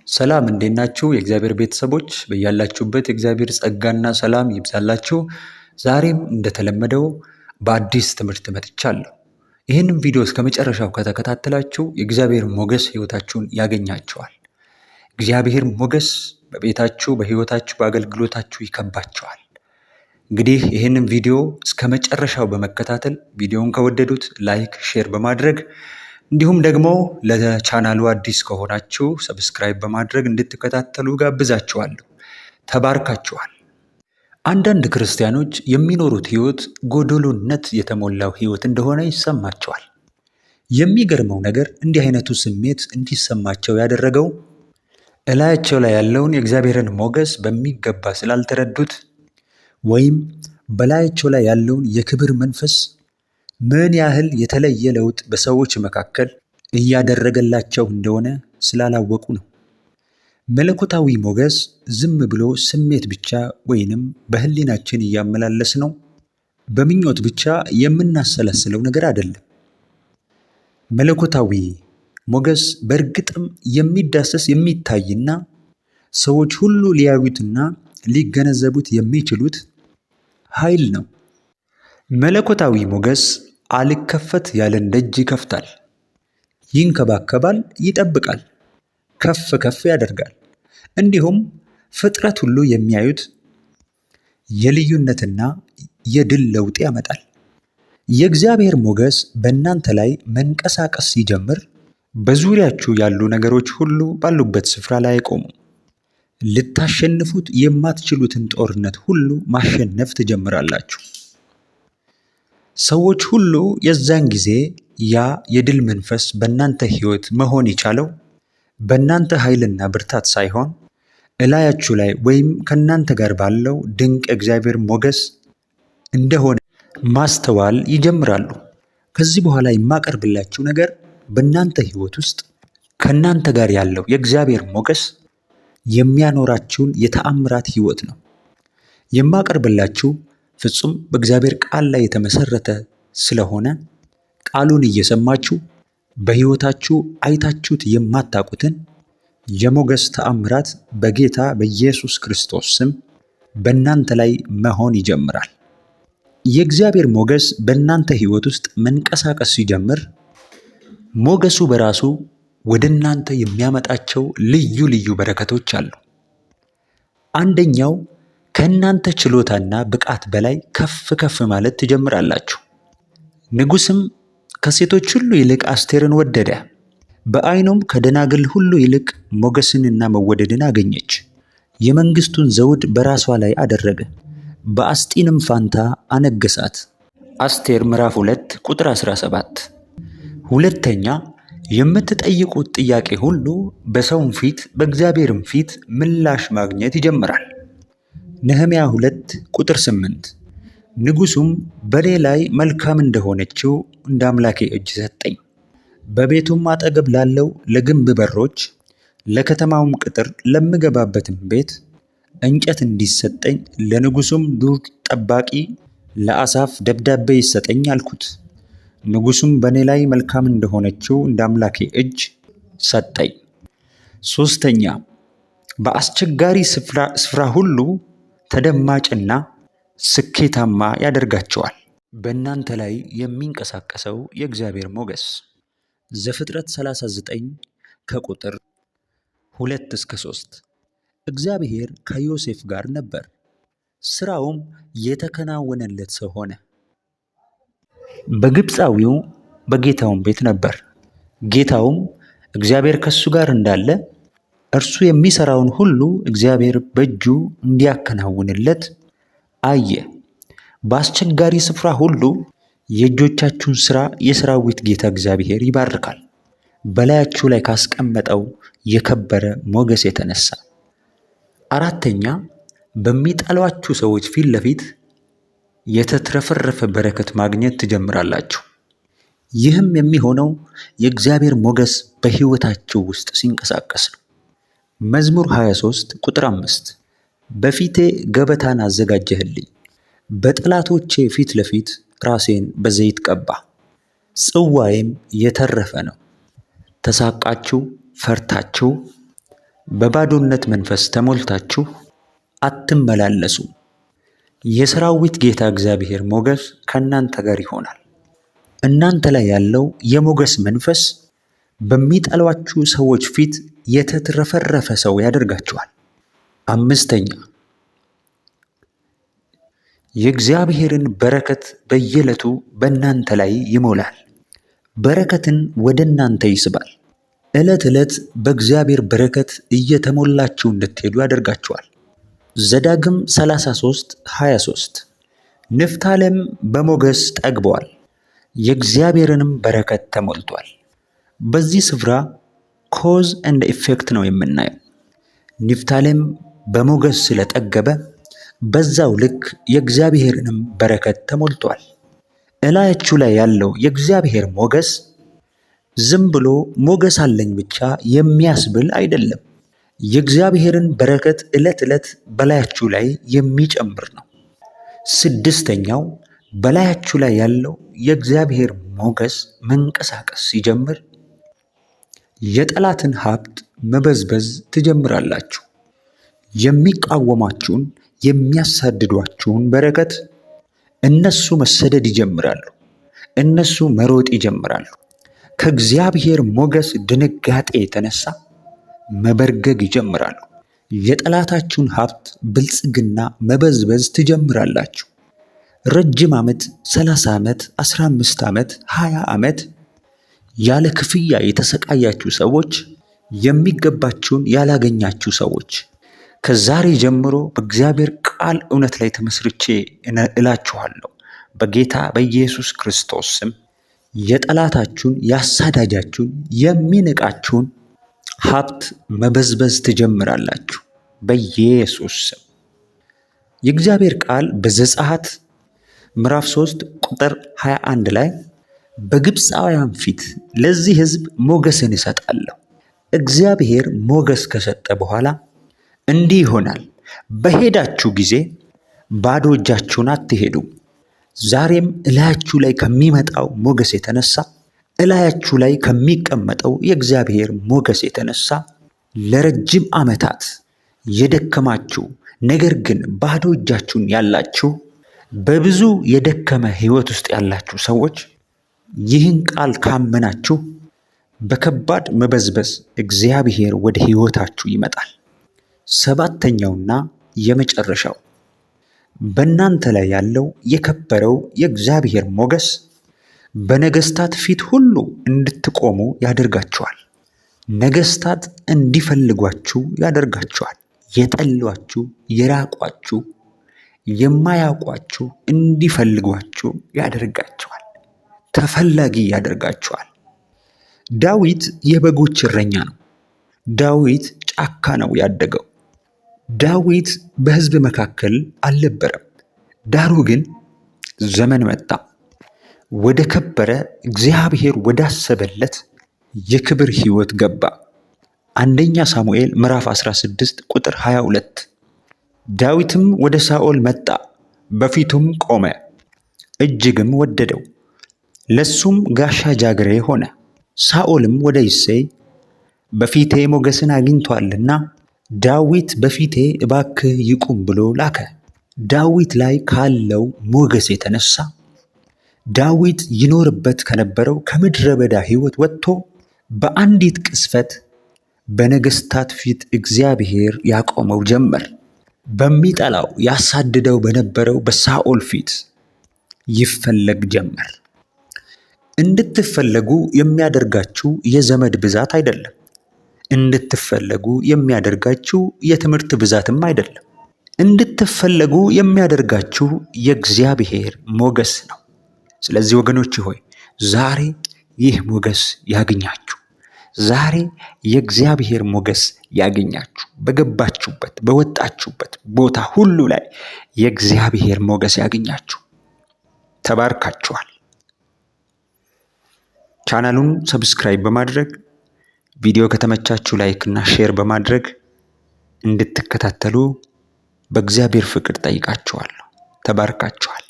ሰላም እንዴት ናችሁ? የእግዚአብሔር ቤተሰቦች በያላችሁበት የእግዚአብሔር ጸጋና ሰላም ይብዛላችሁ። ዛሬም እንደተለመደው በአዲስ ትምህርት መጥቻለሁ። ይህንም ቪዲዮ እስከ መጨረሻው ከተከታተላችሁ የእግዚአብሔር ሞገስ ሕይወታችሁን ያገኛችኋል። እግዚአብሔር ሞገስ በቤታችሁ፣ በሕይወታችሁ፣ በአገልግሎታችሁ ይከባችኋል። እንግዲህ ይህንን ቪዲዮ እስከ መጨረሻው በመከታተል ቪዲዮውን ከወደዱት ላይክ፣ ሼር በማድረግ እንዲሁም ደግሞ ለቻናሉ አዲስ ከሆናችሁ ሰብስክራይብ በማድረግ እንድትከታተሉ ጋብዛችኋለሁ። ተባርካችኋል። አንዳንድ ክርስቲያኖች የሚኖሩት ሕይወት ጎዶሎነት የተሞላው ሕይወት እንደሆነ ይሰማቸዋል። የሚገርመው ነገር እንዲህ አይነቱ ስሜት እንዲሰማቸው ያደረገው እላያቸው ላይ ያለውን የእግዚአብሔርን ሞገስ በሚገባ ስላልተረዱት ወይም በላያቸው ላይ ያለውን የክብር መንፈስ ምን ያህል የተለየ ለውጥ በሰዎች መካከል እያደረገላቸው እንደሆነ ስላላወቁ ነው። መለኮታዊ ሞገስ ዝም ብሎ ስሜት ብቻ ወይንም በሕሊናችን እያመላለስ ነው በምኞት ብቻ የምናሰላስለው ነገር አይደለም። መለኮታዊ ሞገስ በእርግጥም የሚዳሰስ የሚታይና ሰዎች ሁሉ ሊያዩትና ሊገነዘቡት የሚችሉት ኃይል ነው። መለኮታዊ ሞገስ አልከፈት ያለን ደጅ ይከፍታል፣ ይንከባከባል፣ ይጠብቃል፣ ከፍ ከፍ ያደርጋል። እንዲሁም ፍጥረት ሁሉ የሚያዩት የልዩነትና የድል ለውጥ ያመጣል። የእግዚአብሔር ሞገስ በእናንተ ላይ መንቀሳቀስ ሲጀምር በዙሪያችሁ ያሉ ነገሮች ሁሉ ባሉበት ስፍራ ላይ አይቆሙም። ልታሸንፉት የማትችሉትን ጦርነት ሁሉ ማሸነፍ ትጀምራላችሁ። ሰዎች ሁሉ የዛን ጊዜ ያ የድል መንፈስ በእናንተ ሕይወት መሆን የቻለው በእናንተ ኃይልና ብርታት ሳይሆን እላያችሁ ላይ ወይም ከእናንተ ጋር ባለው ድንቅ እግዚአብሔር ሞገስ እንደሆነ ማስተዋል ይጀምራሉ። ከዚህ በኋላ የማቀርብላችሁ ነገር በእናንተ ሕይወት ውስጥ ከእናንተ ጋር ያለው የእግዚአብሔር ሞገስ የሚያኖራችሁን የተአምራት ሕይወት ነው። የማቀርብላችሁ ፍጹም በእግዚአብሔር ቃል ላይ የተመሰረተ ስለሆነ ቃሉን እየሰማችሁ በሕይወታችሁ አይታችሁት የማታውቁትን የሞገስ ተአምራት በጌታ በኢየሱስ ክርስቶስ ስም በእናንተ ላይ መሆን ይጀምራል። የእግዚአብሔር ሞገስ በእናንተ ሕይወት ውስጥ መንቀሳቀስ ሲጀምር ሞገሱ በራሱ ወደ እናንተ የሚያመጣቸው ልዩ ልዩ በረከቶች አሉ። አንደኛው ከእናንተ ችሎታና ብቃት በላይ ከፍ ከፍ ማለት ትጀምራላችሁ። ንጉሥም ከሴቶች ሁሉ ይልቅ አስቴርን ወደደ፣ በዓይኑም ከደናግል ሁሉ ይልቅ ሞገስንና መወደድን አገኘች። የመንግሥቱን ዘውድ በራሷ ላይ አደረገ፣ በአስጢንም ፋንታ አነገሳት። አስቴር ምዕራፍ 2 ቁጥር 17። ሁለተኛ የምትጠይቁት ጥያቄ ሁሉ በሰውም ፊት በእግዚአብሔርም ፊት ምላሽ ማግኘት ይጀምራል። ነህምያ 2 ቁጥር 8። ንጉሡም በእኔ ላይ መልካም እንደሆነችው እንደ አምላኬ እጅ ሰጠኝ፣ በቤቱም አጠገብ ላለው ለግንብ በሮች፣ ለከተማውም ቅጥር፣ ለምገባበትም ቤት እንጨት እንዲሰጠኝ ለንጉሡም ዱር ጠባቂ ለአሳፍ ደብዳቤ ይሰጠኝ አልኩት። ንጉሡም በእኔ ላይ መልካም እንደሆነችው እንደ አምላኬ እጅ ሰጠኝ። ሦስተኛ በአስቸጋሪ ስፍራ ሁሉ ተደማጭና ስኬታማ ያደርጋቸዋል። በእናንተ ላይ የሚንቀሳቀሰው የእግዚአብሔር ሞገስ ዘፍጥረት 39 ከቁጥር 2 እስከ 3። እግዚአብሔር ከዮሴፍ ጋር ነበር፣ ሥራውም የተከናወነለት ሰው ሆነ። በግብፃዊው በጌታውም ቤት ነበር። ጌታውም እግዚአብሔር ከሱ ጋር እንዳለ እርሱ የሚሰራውን ሁሉ እግዚአብሔር በእጁ እንዲያከናውንለት አየ። በአስቸጋሪ ስፍራ ሁሉ የእጆቻችሁን ሥራ የሰራዊት ጌታ እግዚአብሔር ይባርካል፣ በላያችሁ ላይ ካስቀመጠው የከበረ ሞገስ የተነሳ። አራተኛ በሚጠሏችሁ ሰዎች ፊት ለፊት የተትረፈረፈ በረከት ማግኘት ትጀምራላችሁ። ይህም የሚሆነው የእግዚአብሔር ሞገስ በሕይወታችሁ ውስጥ ሲንቀሳቀስ ነው። መዝሙር 23 ቁጥር 5። በፊቴ ገበታን አዘጋጀህልኝ፣ በጠላቶቼ ፊት ለፊት ራሴን በዘይት ቀባ፣ ጽዋዬም የተረፈ ነው። ተሳቃችሁ ፈርታችሁ በባዶነት መንፈስ ተሞልታችሁ አትመላለሱ። የሰራዊት ጌታ እግዚአብሔር ሞገስ ከእናንተ ጋር ይሆናል። እናንተ ላይ ያለው የሞገስ መንፈስ በሚጠሏችሁ ሰዎች ፊት የተትረፈረፈ ሰው ያደርጋችኋል። አምስተኛ፣ የእግዚአብሔርን በረከት በየዕለቱ በእናንተ ላይ ይሞላል። በረከትን ወደ እናንተ ይስባል። ዕለት ዕለት በእግዚአብሔር በረከት እየተሞላችሁ እንድትሄዱ ያደርጋችኋል። ዘዳግም 33:23 ንፍታሌም በሞገስ ጠግቧል፣ የእግዚአብሔርንም በረከት ተሞልቷል። በዚህ ስፍራ ኮዝ ኤንድ ኢፌክት ነው የምናየው። ንፍታሌም በሞገስ ስለጠገበ በዛው ልክ የእግዚአብሔርንም በረከት ተሞልቷል። እላያችሁ ላይ ያለው የእግዚአብሔር ሞገስ ዝም ብሎ ሞገስ አለኝ ብቻ የሚያስብል አይደለም። የእግዚአብሔርን በረከት ዕለት ዕለት በላያችሁ ላይ የሚጨምር ነው። ስድስተኛው፣ በላያችሁ ላይ ያለው የእግዚአብሔር ሞገስ መንቀሳቀስ ሲጀምር የጠላትን ሀብት መበዝበዝ ትጀምራላችሁ። የሚቃወሟችሁን የሚያሳድዷችሁን በረከት እነሱ መሰደድ ይጀምራሉ። እነሱ መሮጥ ይጀምራሉ። ከእግዚአብሔር ሞገስ ድንጋጤ የተነሳ መበርገግ ይጀምራሉ። የጠላታችሁን ሀብት ብልጽግና መበዝበዝ ትጀምራላችሁ። ረጅም ዓመት 30 ዓመት 15 ዓመት 20 ዓመት ያለ ክፍያ የተሰቃያችሁ ሰዎች፣ የሚገባችሁን ያላገኛችሁ ሰዎች ከዛሬ ጀምሮ በእግዚአብሔር ቃል እውነት ላይ ተመስርቼ እላችኋለሁ፣ በጌታ በኢየሱስ ክርስቶስ ስም የጠላታችሁን ያሳዳጃችሁን የሚንቃችሁን ሀብት መበዝበዝ ትጀምራላችሁ በኢየሱስ ስም። የእግዚአብሔር ቃል በዘጸአት ምዕራፍ 3 ቁጥር 21 ላይ በግብፃውያን ፊት ለዚህ ሕዝብ ሞገስን እሰጣለሁ። እግዚአብሔር ሞገስ ከሰጠ በኋላ እንዲህ ይሆናል፣ በሄዳችሁ ጊዜ ባዶ እጃችሁን አትሄዱም። ዛሬም እላያችሁ ላይ ከሚመጣው ሞገስ የተነሳ እላያችሁ ላይ ከሚቀመጠው የእግዚአብሔር ሞገስ የተነሳ ለረጅም ዓመታት የደከማችሁ ነገር ግን ባዶ እጃችሁን ያላችሁ፣ በብዙ የደከመ ሕይወት ውስጥ ያላችሁ ሰዎች ይህን ቃል ካመናችሁ በከባድ መበዝበዝ እግዚአብሔር ወደ ሕይወታችሁ ይመጣል። ሰባተኛውና የመጨረሻው፣ በእናንተ ላይ ያለው የከበረው የእግዚአብሔር ሞገስ በነገስታት ፊት ሁሉ እንድትቆሙ ያደርጋችኋል። ነገስታት እንዲፈልጓችሁ ያደርጋችኋል። የጠሏችሁ፣ የራቋችሁ፣ የማያውቋችሁ እንዲፈልጓችሁ ያደርጋችኋል። ተፈላጊ ያደርጋችኋል። ዳዊት የበጎች እረኛ ነው። ዳዊት ጫካ ነው ያደገው። ዳዊት በሕዝብ መካከል አልነበረም። ዳሩ ግን ዘመን መጣ። ወደ ከበረ እግዚአብሔር ወዳሰበለት የክብር ሕይወት ገባ። አንደኛ ሳሙኤል ምዕራፍ 16 ቁጥር 22 ዳዊትም ወደ ሳኦል መጣ፣ በፊቱም ቆመ፣ እጅግም ወደደው፣ ለሱም ጋሻ ጃግሬ ሆነ። ሳኦልም ወደ እሴይ በፊቴ ሞገስን አግኝቷልና ዳዊት በፊቴ እባክህ ይቁም ብሎ ላከ። ዳዊት ላይ ካለው ሞገስ የተነሳ ዳዊት ይኖርበት ከነበረው ከምድረ በዳ ሕይወት ወጥቶ በአንዲት ቅስፈት በነገስታት ፊት እግዚአብሔር ያቆመው ጀመር። በሚጠላው ያሳድደው በነበረው በሳኦል ፊት ይፈለግ ጀመር። እንድትፈለጉ የሚያደርጋችሁ የዘመድ ብዛት አይደለም። እንድትፈለጉ የሚያደርጋችሁ የትምህርት ብዛትም አይደለም። እንድትፈለጉ የሚያደርጋችሁ የእግዚአብሔር ሞገስ ነው። ስለዚህ ወገኖች ሆይ ዛሬ ይህ ሞገስ ያገኛችሁ። ዛሬ የእግዚአብሔር ሞገስ ያገኛችሁ። በገባችሁበት በወጣችሁበት ቦታ ሁሉ ላይ የእግዚአብሔር ሞገስ ያገኛችሁ። ተባርካችኋል። ቻናሉን ሰብስክራይብ በማድረግ ቪዲዮ ከተመቻችሁ ላይክ እና ሼር በማድረግ እንድትከታተሉ በእግዚአብሔር ፍቅር ጠይቃችኋለሁ። ተባርካችኋል።